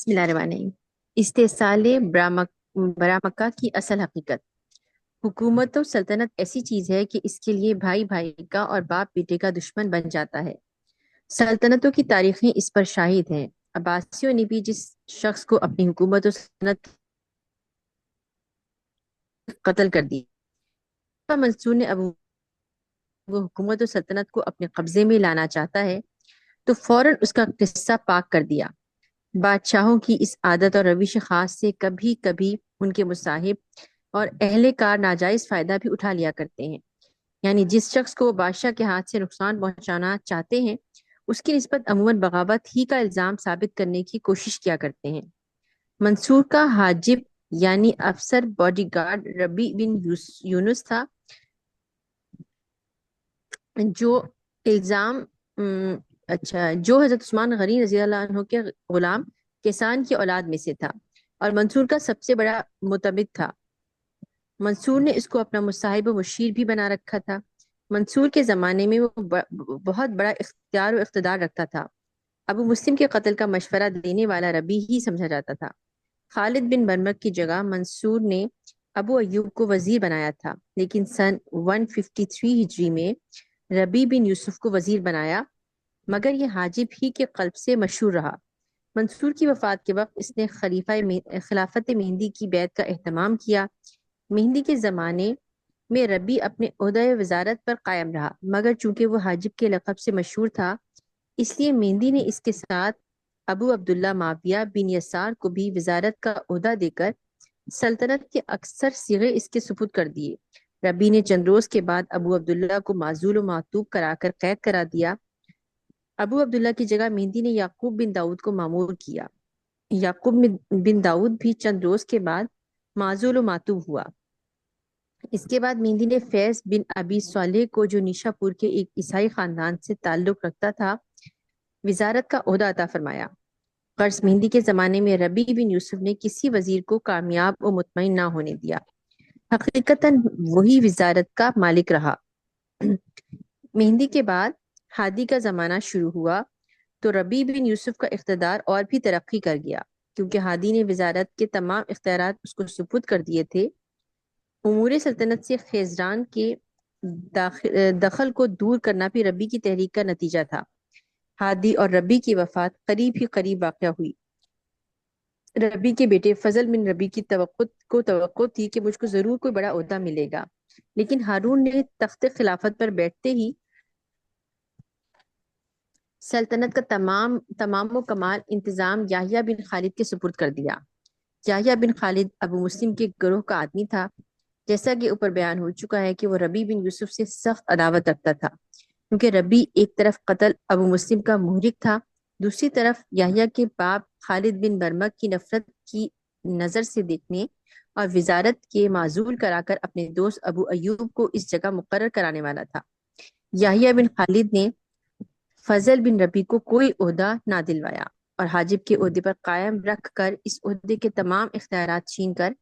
بسم اللہ الرحمن الرحیم۔ استحصال برامکہ کی اصل حقیقت۔ حکومت و سلطنت ایسی چیز ہے کہ اس کے لیے بھائی بھائی کا اور باپ بیٹے کا دشمن بن جاتا ہے۔ سلطنتوں کی تاریخیں اس پر شاہد ہیں۔ عباسیوں نے بھی جس شخص کو اپنی حکومت و سلطنت قتل کر دی، منصور نے اب وہ حکومت و سلطنت کو اپنے قبضے میں لانا چاہتا ہے تو فوراً اس کا قصہ پاک کر دیا۔ بادشاہوں کی اس عادت اور روش خاص سے کبھی کبھی ان کے مصاحب اور اہل کار ناجائز فائدہ بھی اٹھا لیا کرتے ہیں، یعنی جس شخص کو وہ بادشاہ کے ہاتھ سے نقصان پہنچانا چاہتے ہیں اس کی نسبت عموماً بغاوت ہی کا الزام ثابت کرنے کی کوشش کیا کرتے ہیں۔ منصور کا حاجب یعنی افسر باڈی گارڈ ربی بن یونس تھا، جو الزام جو حضرت عثمان غنی رضی اللہ عنہ کے غلام کسان کی اولاد میں سے تھا اور منصور کا سب سے بڑا متبد تھا۔ منصور نے اس کو اپنا مصاحب و مشیر بھی بنا رکھا تھا۔ منصور کے زمانے میں وہ بہت بڑا اختیار و اقتدار رکھتا تھا۔ ابو مسلم کے قتل کا مشورہ دینے والا ربی ہی سمجھا جاتا تھا۔ خالد بن برمک کی جگہ منصور نے ابو ایوب کو وزیر بنایا تھا، لیکن سن 153 ہجری میں ربی بن یوسف کو وزیر بنایا، مگر یہ حاجب ہی کے قلب سے مشہور رہا۔ منصور کی وفات کے وقت اس نے خلافت مہندی کی بیعت کا اہتمام کیا۔ مہندی کے زمانے میں ربی اپنے عہدہ وزارت پر قائم رہا، مگر چونکہ وہ حاجب کے لقب سے مشہور تھا اس لیے مہندی نے اس کے ساتھ ابو عبداللہ معاویہ بن یسار کو بھی وزارت کا عہدہ دے کر سلطنت کے اکثر صیغے اس کے سپرد کر دیے۔ ربی نے چند روز کے بعد ابو عبداللہ کو معزول و معتوب کرا کر قید کرا دیا۔ ابو عبداللہ کی جگہ مہندی نے یعقوب بن داؤد کو مامور کیا۔ یعقوب بن داؤد بھی چند روز کے بعد معزول و معتوب ہوا۔ اس کے بعد مہندی نے فیض بن ابی صالح کو، جو نیشا پور کے ایک عیسائی خاندان سے تعلق رکھتا تھا، وزارت کا عہدہ عطا فرمایا۔ غرض مہندی کے زمانے میں ربی بن یوسف نے کسی وزیر کو کامیاب و مطمئن نہ ہونے دیا، حقیقتاً وہی وزارت کا مالک رہا۔ مہندی کے بعد ہادی کا زمانہ شروع ہوا تو ربی بن یوسف کا اقتدار اور بھی ترقی کر گیا، کیونکہ ہادی نے وزارت کے تمام اختیارات اس کو سپرد کر دیے تھے۔ امور سلطنت سے خیزران کے دخل کو دور کرنا بھی ربی کی تحریک کا نتیجہ تھا۔ ہادی اور ربی کی وفات قریب ہی قریب واقع ہوئی۔ ربی کے بیٹے فضل بن ربی کی توقع تھی کہ مجھ کو ضرور کوئی بڑا عہدہ ملے گا، لیکن ہارون نے تخت خلافت پر بیٹھتے ہی سلطنت کا تمام و کمال انتظام یحییٰ بن خالد کے سپرد کر دیا۔ یحییٰ بن خالد ابو مسلم کے گروہ کا آدمی تھا۔ جیسا کہ اوپر بیان ہو چکا ہے کہ وہ ربی بن یوسف سے سخت عداوت رکھتا تھا، کیونکہ ربی ایک طرف قتل ابو مسلم کا محرک تھا، دوسری طرف یحییٰ کے باپ خالد بن برمک کی نفرت کی نظر سے دیکھنے اور وزارت کے معزول کرا کر اپنے دوست ابو ایوب کو اس جگہ مقرر کرانے والا تھا۔ یحییٰ بن خالد نے فضل بن ربی کو کوئی عہدہ نہ دلوایا اور حاجب کے عہدے پر قائم رکھ کر اس عہدے کے تمام اختیارات چھین کر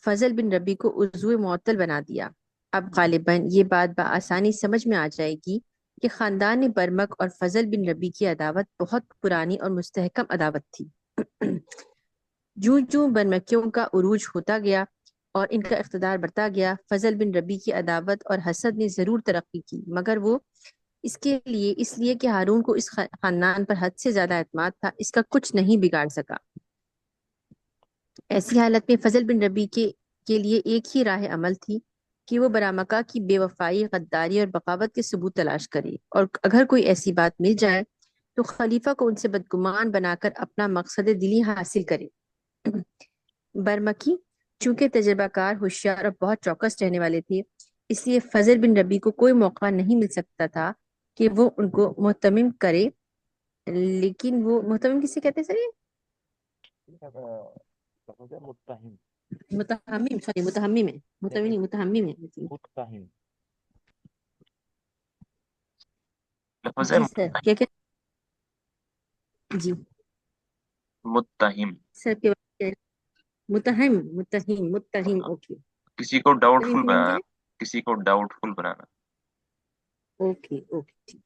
فضل بن ربی کو عضو معطل بنا دیا۔ اب غالباً یہ بات بآسانی سمجھ میں آ جائے گی کہ خاندان برمک اور فضل بن ربی کی عداوت بہت پرانی اور مستحکم عداوت تھی۔ جوں برمکیوں کا عروج ہوتا گیا اور ان کا اقتدار بڑھتا گیا، فضل بن ربی کی عداوت اور حسد نے ضرور ترقی کی، مگر وہ اس لیے کہ ہارون کو اس خاندان پر حد سے زیادہ اعتماد تھا، اس کا کچھ نہیں بگاڑ سکا۔ ایسی حالت میں فضل بن ربی کے لیے ایک ہی راہ عمل تھی کہ وہ برامکہ کی بے وفائی، غداری اور بغاوت کے ثبوت تلاش کرے، اور اگر کوئی ایسی بات مل جائے تو خلیفہ کو ان سے بدگمان بنا کر اپنا مقصد دلی حاصل کرے۔ برمکی چونکہ تجربہ کار، ہوشیار اور بہت چوکس رہنے والے تھے، اس لیے فضل بن ربی کو کوئی موقع نہیں مل سکتا تھا کہ وہ ان کو مہتمم کرے۔ لیکن وہ مہتمم کسے کہتے ہیں سر؟ متہم متہمم، سوری متہمم ہے، متہمم نہیں، متہمم ہے۔ متہم جی سر، کیا کیا؟ جی متہم سر کے متہم، اوکے۔ کسی کو ڈاؤٹ سر فل انٹرنیم کیا بنانا، ہے؟ کسی کو ڈاؤٹ فل بنانا۔ اوکے اوکے،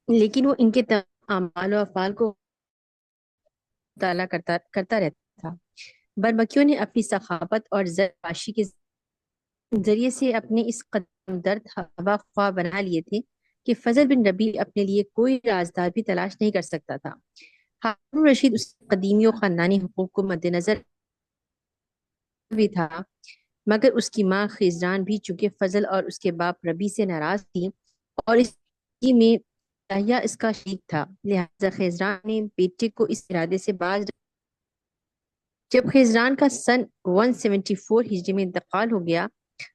لیکن وہ ان کے اعمال و افعال کو مطالعہ کرتا رہتا تھا۔ برمکیوں نے اپنی ثقافت اور زرباشی کے ذریعے سے اپنے اس قدم درد ہوا خواہ بنا لیے تھے کہ فضل بن ربیع اپنے لیے کوئی رازدار بھی تلاش نہیں کر سکتا تھا۔ ہارون رشید اس قدیمی و خاندانی حقوق کو مد نظر بھی تھا، مگر اس کی ماں خیزران بھی چونکہ فضل اور اس کے باپ ربی سے ناراض تھی اور اس میں یحییٰ اس کا شریک تھا، لہذا خیزران نے بیٹے کو اس ارادے سے باز جب خیزران کا سن 174 ہجری میں انتقال ہو گیا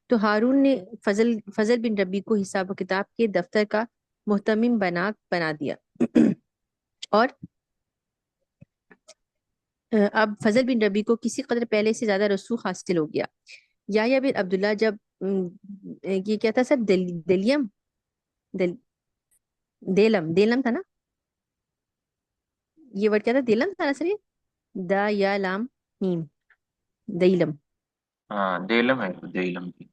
تو ہارون نے فضل بن ربی کو حساب و کتاب کے دفتر کا محتمم بنا دیا اور اب فضل بن ربی کو کسی قدر پہلے سے زیادہ رسوخ حاصل ہو گیا۔ یحییٰ بن عبداللہ جب یہ کیا تھا سر، دلیم دل دیلم تھا نا، یہ ورڈ کیا تھا، دیلم تھا نا سر، یہ دا یا لام میم، دیلم ہاں دیلم ہے، دیلم کی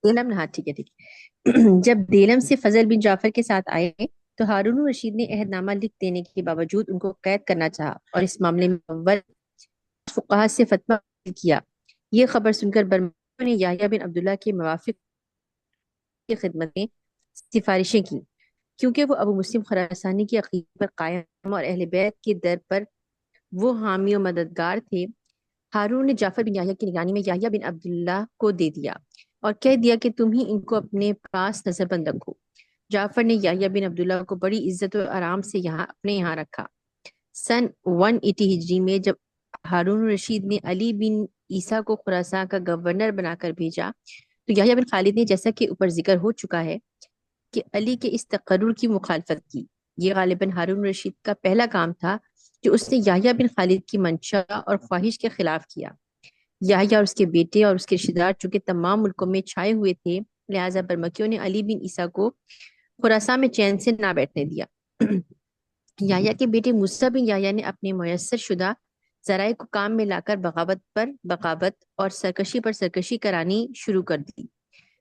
دیلم ہاں ٹھیک ہے جب دیلم سے فضل بن جعفر کے ساتھ آئے تو ہارون رشید نے عہد نامہ لکھ دینے کے باوجود ان کو قید کرنا چاہا اور اس معاملے میں اول فقہا سے فتویٰ کیا۔ یہ خبر سن کر برمکیوں نے یحییٰ بن عبداللہ کے موافق کی خدمت میں سفارشیں کی، کیونکہ وہ ابو مسلم خراسانی کی عقیدے پر قائم اور اہل بیت کے در پر وہ حامی و مددگار تھے۔ ہارون نے جعفر بن یحییٰ کی نگرانی میں یحییٰ بن عبداللہ کو دے دیا اور کہہ دیا کہ تم ہی ان کو اپنے پاس نظر بند رکھو۔ جعفر نے یحییٰ بن عبداللہ کو بڑی عزت و آرام سے اپنے یہاں رکھا۔ سن 180 ہجری میں جب ہارون رشید نے علی بن عیسیٰ کو خراسان کا گورنر بنا کر بھیجا تو یحییٰ بن خالد نے، جیسا کہ اوپر ذکر ہو چکا ہے، کہ علی کے اس تقرر کی مخالفت کی۔ یہ غالباً ہارون رشید کا پہلا کام تھا جو اس نے یحییٰ بن خالد کی منشا اور خواہش کے خلاف کیا۔ یحییٰ اور اس کے بیٹے اور اس کے رشتہ دار چونکہ تمام ملکوں میں چھائے ہوئے تھے، لہٰذا برمکیوں نے علی بن عیسیٰ کو خراسان میں چین سے نہ بیٹھنے دیا۔ یحییٰ کے بیٹے موسیٰ بن یحییٰ نے اپنے میسر شدہ ذرائع کو کام میں لا کر بغاوت پر بغاوت اور سرکشی پر سرکشی کرانی شروع کر دی۔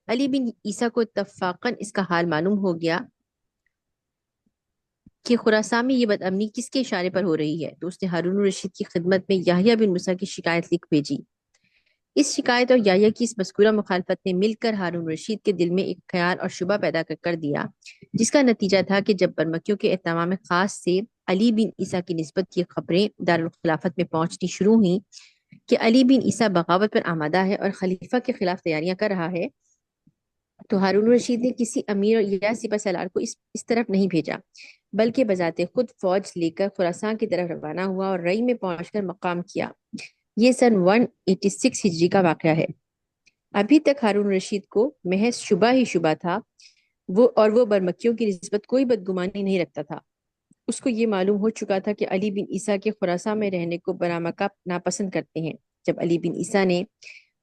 علی بن عیسیٰ کو اتفاقاً اس کا حال معلوم ہو گیا کہ خراسان میں یہ بدامنی کس کے اشارے پر ہو رہی ہے، تو اس نے ہارون رشید کی خدمت میں یحییٰ بن موسیٰ کی شکایت لکھ بھیجی۔ اس شکایت اور یحییٰ کی اس مذکورہ مخالفت نے مل کر ہارون رشید کے دل میں ایک خیال اور شبہ پیدا کر دیا، جس کا نتیجہ تھا کہ جب برمکیوں کے اہتمام خاص سے علی بن عیسیٰ کی نسبت یہ خبریں دارالخلافت میں پہنچنی شروع ہوئیں کہ علی بن عیسیٰ بغاوت پر آمادہ ہے اور خلیفہ کے خلاف تیاریاں کر رہا ہے، تو ہارون رشید نے کسی امیر یا سپہ سالار کو اس طرف نہیں بھیجا، بلکہ بذات خود فوج لے کر خراسان کی طرف روانہ ہوا اور رئی میں پہنچ کر مقام کیا۔ یہ سن 186 ہجری کا واقعہ ہے۔ ابھی تک ہارون رشید کو محض شبہ ہی شبہ تھا، وہ برمکیوں کی نسبت کوئی بدگمانی نہیں رکھتا تھا۔ اس کو یہ معلوم ہو چکا تھا کہ علی بن عیسیٰ کے خراسان میں رہنے کو برمکہ ناپسند کرتے ہیں۔ جب علی بن عیسیٰ نے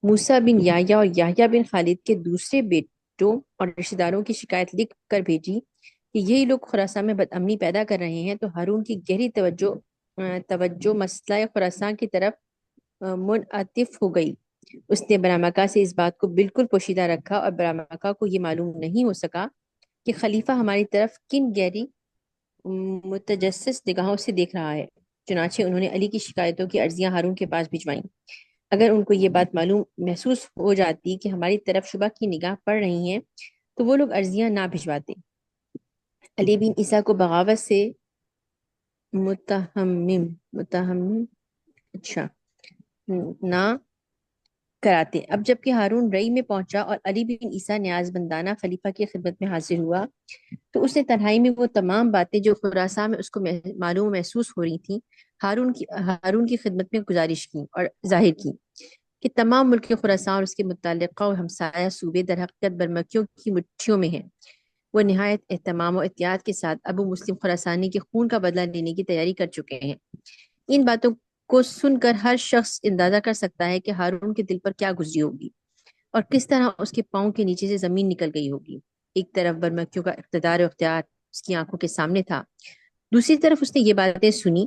موسیٰ بن یحییٰ اور یحییٰ بن خالد کے دوسرے بیٹوں اور رشتہ داروں کی شکایت لکھ کر بھیجی کہ یہی لوگ خراسان میں بدامنی پیدا کر رہے ہیں، تو ہارون کی گہری توجہ مسئلہ خراسان کی طرف منعطف ہو گئی۔ اس نے برمکہ سے اس بات کو بالکل پوشیدہ رکھا اور برمکہ کو یہ معلوم نہیں ہو سکا کہ خلیفہ ہماری طرف کن گہری متجسس نگاہوں سے دیکھ رہا ہے۔ چنانچہ انہوں نے علی کی شکایتوں کی عرضیاں ہارون کے پاس بھجوائیں۔ اگر ان کو یہ بات محسوس ہو جاتی کہ ہماری طرف شبہ کی نگاہ پڑ رہی ہیں تو وہ لوگ عرضیاں نہ بھجواتے۔ علی بن عیسیٰ کو بغاوت سے متہمم نہ کراتے۔ اب جبکہ ہارون رئی میں پہنچا اور علی بن عیسیٰ نیاز بندانہ خلیفہ کی خدمت میں حاضر ہوا تو اس نے تنہائی میں وہ تمام باتیں جو خراسان میں اس کو معلوم محسوس ہو رہی تھیں ہارون کی خدمت میں گزارش کی اور ظاہر کی کہ تمام ملک خراسان اور اس کے متعلقہ اور ہمسایہ صوبے در حقیقت برمکیوں کی مٹھیوں میں ہیں۔ وہ نہایت اہتمام و احتیاط کے ساتھ ابو مسلم خراسانی کے خون کا بدلہ لینے کی تیاری کر چکے ہیں۔ ان باتوں کو سن کر ہر شخص اندازہ کر سکتا ہے کہ ہارون کے دل پر کیا گزری ہوگی اور کس طرح اس کے پاؤں کے نیچے سے زمین نکل گئی ہوگی۔ ایک طرف برمکیوں کا اقتدار و اختیار اس کی آنکھوں کے سامنے تھا، دوسری طرف اس نے یہ باتیں سنی۔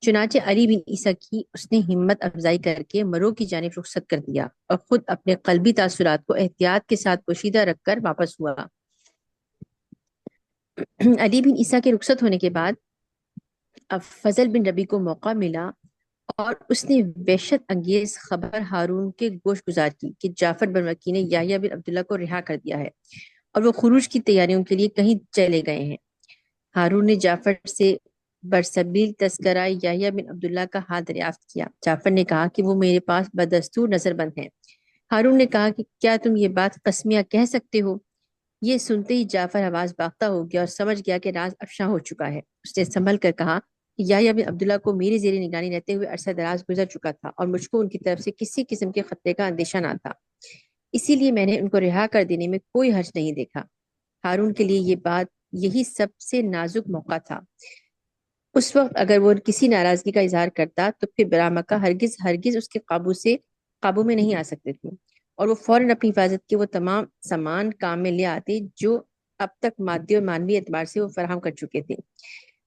چنانچہ علی بن عیسیٰ کی اس نے ہمت افزائی کر کے مرو کی جانب رخصت کر دیا اور خود اپنے قلبی تاثرات کو احتیاط کے ساتھ پوشیدہ رکھ کر واپس ہوا۔ علی بن عیسیٰ کے رخصت ہونے کے بعد اب فضل بن ربی کو موقع ملا اور اس نے وحشت انگیز خبر ہارون کے گوش گزار کی کہ جعفر بن وکی نے یحییٰ بن عبداللہ کو رہا کر دیا ہے اور وہ خروج کی تیاریوں کے لیے کہیں چلے گئے ہیں۔ ہارون نے جعفر سے برسبیل تذکرہ یحییٰ بن عبداللہ کا حال دریافت کیا۔ جعفر نے کہا کہ وہ میرے پاس بدستور نظر بند ہیں۔ ہارون نے کہا کہ کیا تم یہ بات قسمیہ کہہ سکتے ہو؟ یہ سنتے ہی جعفر حواس باختہ ہو گیا اور سمجھ گیا کہ راز افشاں ہو چکا ہے۔ اس نے سنبھل کر کہا کہ یحییٰ بن عبداللہ کو میری زیر نگرانی رہتے ہوئے عرصہ دراز گزر چکا تھا اور مجھ کو ان کی طرف سے کسی قسم کے خطرے کا اندیشہ نہ تھا، اسی لیے میں نے ان کو رہا کر دینے میں کوئی حرج نہیں دیکھا۔ ہارون کے لیے یہ بات یہی سب سے نازک موقع تھا۔ اس وقت اگر وہ کسی ناراضگی کا اظہار کرتا تو پھر برامکہ ہرگز ہرگز اس کے قابو میں نہیں آ سکتے تھے اور وہ فوراً اپنی حفاظت کے وہ تمام سامان کام میں لے آتے جو اب تک مادی اور معنوی اعتبار سے وہ فراہم کر چکے تھے۔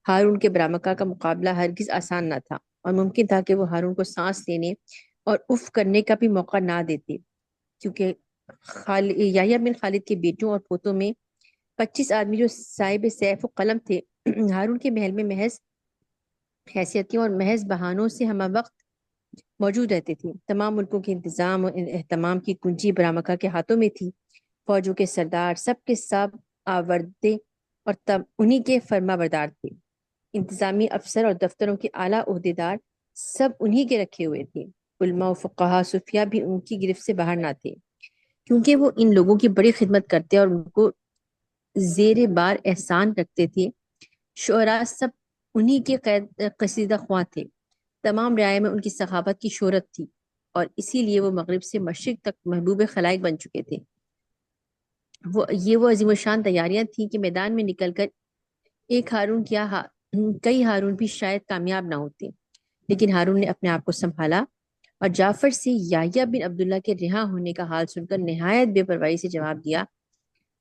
ہارون کے برامکہ کا مقابلہ ہرگز آسان نہ تھا اور ممکن تھا کہ وہ ہارون کو سانس لینے اور اف کرنے کا بھی موقع نہ دیتے، کیونکہ یحییٰ بن خالد کے بیٹوں اور پوتوں میں 25 آدمی جو صاحب سیف و قلم تھے ہارون کے محل میں محض حیثیتوں اور محض بہانوں سے ہمہ وقت موجود رہتے تھے۔ تمام ملکوں کے انتظام اور اہتمام کی کنجی برامکہ کے ہاتھوں میں تھی۔ فوجوں کے سردار سب کے سب آوردے اور تب انہی کے فرما بردار تھے۔ انتظامی افسر اور دفتروں کے اعلیٰ عہدیدار سب انہی کے رکھے ہوئے تھے۔ علماء و فقہاء صوفیاء بھی ان کی گرفت سے باہر نہ تھے، کیونکہ وہ ان لوگوں کی بڑی خدمت کرتے اور ان کو زیر بار احسان رکھتے تھے۔ شعراء سب انہی کے قصیدہ خواں تھے۔ تمام رعایا میں ان کی سخاوت کی شہرت تھی اور اسی لیے وہ مغرب سے مشرق تک محبوب خلائق بن چکے تھے۔ وہ عظیم الشان تیاریاں تھیں کہ میدان میں نکل کر ایک ہارون کئی ہارون بھی شاید کامیاب نہ ہوتے، لیکن ہارون نے اپنے آپ کو سنبھالا اور جعفر سے یحییٰ بن عبداللہ کے رہا ہونے کا حال سن کر نہایت بے پرواہی سے جواب دیا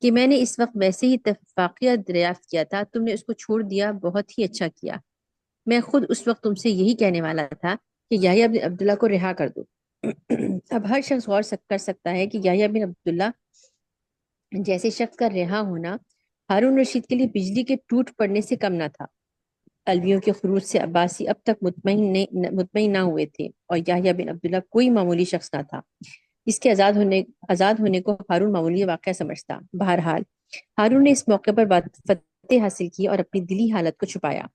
کہ میں نے اس وقت ویسے ہی اتفاقیہ دریافت کیا تھا، تم نے اس کو چھوڑ دیا، بہت ہی اچھا کیا۔ میں خود اس وقت تم سے یہی کہنے والا تھا کہ یحییٰ بن عبداللہ کو رہا کر دو۔ اب ہر شخص غور کر سکتا ہے کہ یحییٰ بن عبداللہ جیسے شخص کا رہا ہونا ہارون رشید کے لیے بجلی کے ٹوٹ پڑنے سے کم نہ تھا۔ علویوں کے خروج سے عباسی اب تک مطمئن نہ ہوئے تھے اور یحییٰ بن عبداللہ کوئی معمولی شخص نہ تھا جس کے آزاد ہونے کو ہارون معمولی واقعہ سمجھتا۔ بہرحال ہارون نے اس موقع پر فتح حاصل کی اور اپنی دلی حالت کو چھپایا۔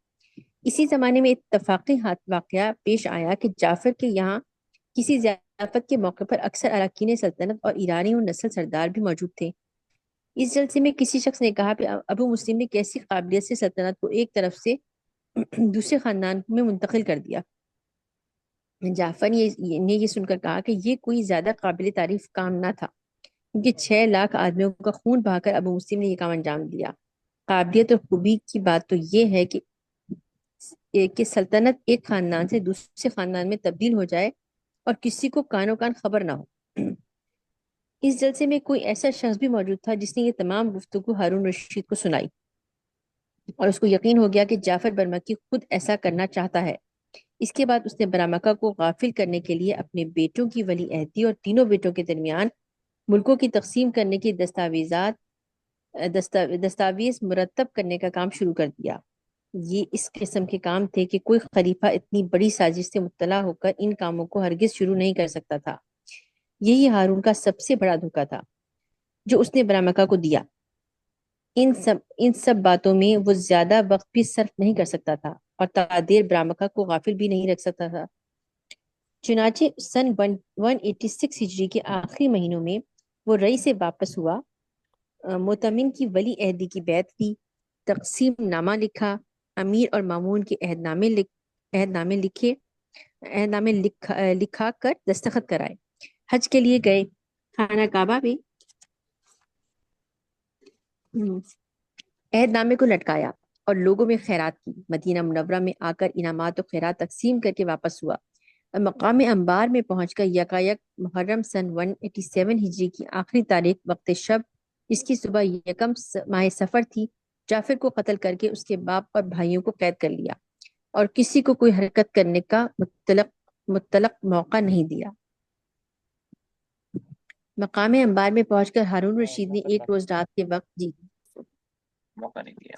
اسی زمانے میں اتفاقی واقعہ پیش آیا کہ جعفر کے یہاں کسی ضیافت کے موقع پر اکثر اراکین سلطنت اور ایرانی و نسل سردار بھی موجود تھے۔ اس جلسے میں کسی شخص نے کہا کہ ابو مسلم نے کیسی قابلیت سے سلطنت کو ایک طرف سے دوسرے خاندان میں منتقل کر دیا۔ جعفر نے یہ سن کر کہا کہ یہ کوئی زیادہ قابل تعریف کام نہ تھا، کیونکہ 6 لاکھ آدمیوں کا خون بہا کر ابو مسلم نے یہ کام انجام دیا۔ قابلیت اور خوبی کی بات تو یہ ہے کہ سلطنت ایک خاندان سے دوسرے خاندان میں تبدیل ہو جائے اور کسی کو کانوں کان خبر نہ ہو۔ اس جلسے میں کوئی ایسا شخص بھی موجود تھا جس نے یہ تمام گفتگو ہارون رشید کو سنائی اور اس کو یقین ہو گیا کہ جعفر برمکی خود ایسا کرنا چاہتا ہے۔ اس کے بعد اس نے برامکہ کو غافل کرنے کے لیے اپنے بیٹوں کی ولی عہدی اور تینوں بیٹوں کے درمیان ملکوں کی تقسیم کرنے کی دستاویز مرتب کرنے کا کام شروع کر دیا۔ یہ اس قسم کے کام تھے کہ کوئی خلیفہ اتنی بڑی سازش سے مطلع ہو کر ان کاموں کو ہرگز شروع نہیں کر سکتا تھا۔ یہی ہارون کا سب سے بڑا دھوکہ تھا جو اس نے برامکہ کو دیا۔ ان سب باتوں میں وہ زیادہ وقت بھی صرف نہیں کر سکتا تھا اور تعدیر برامکہ کو غافل بھی نہیں رکھ سکتا تھا۔ چنانچہ سن 186 ہجری کے آخری مہینوں میں وہ رئی سے واپس ہوا، مؤتمن کی ولی عہدی کی بیعت کی، تقسیم نامہ لکھا، امیر اور مامون کے عہد نامے لکھا کر دستخط کرائے، حج کے لیے گئے، خانہ کعبہ میں عہد نامے کو لٹکایا اور لوگوں میں خیرات کی، مدینہ منورہ میں آ کر انعامات و خیرات تقسیم کر کے واپس ہوا اور مقام انبار میں پہنچ کر یکایک محرم سن 187 ہجری کی آخری تاریخ وقت شب، جس کی صبح یکم ماہ سفر تھی، جعفر کو قتل کر کے اس کے باپ اور بھائیوں کو قید کر لیا اور کسی کو کوئی حرکت کرنے کا مطلق موقع نہیں دیا۔ مقام انبار میں پہنچ کر ہارون رشید نے ایک روز رات کے وقت موقع نہیں دیا۔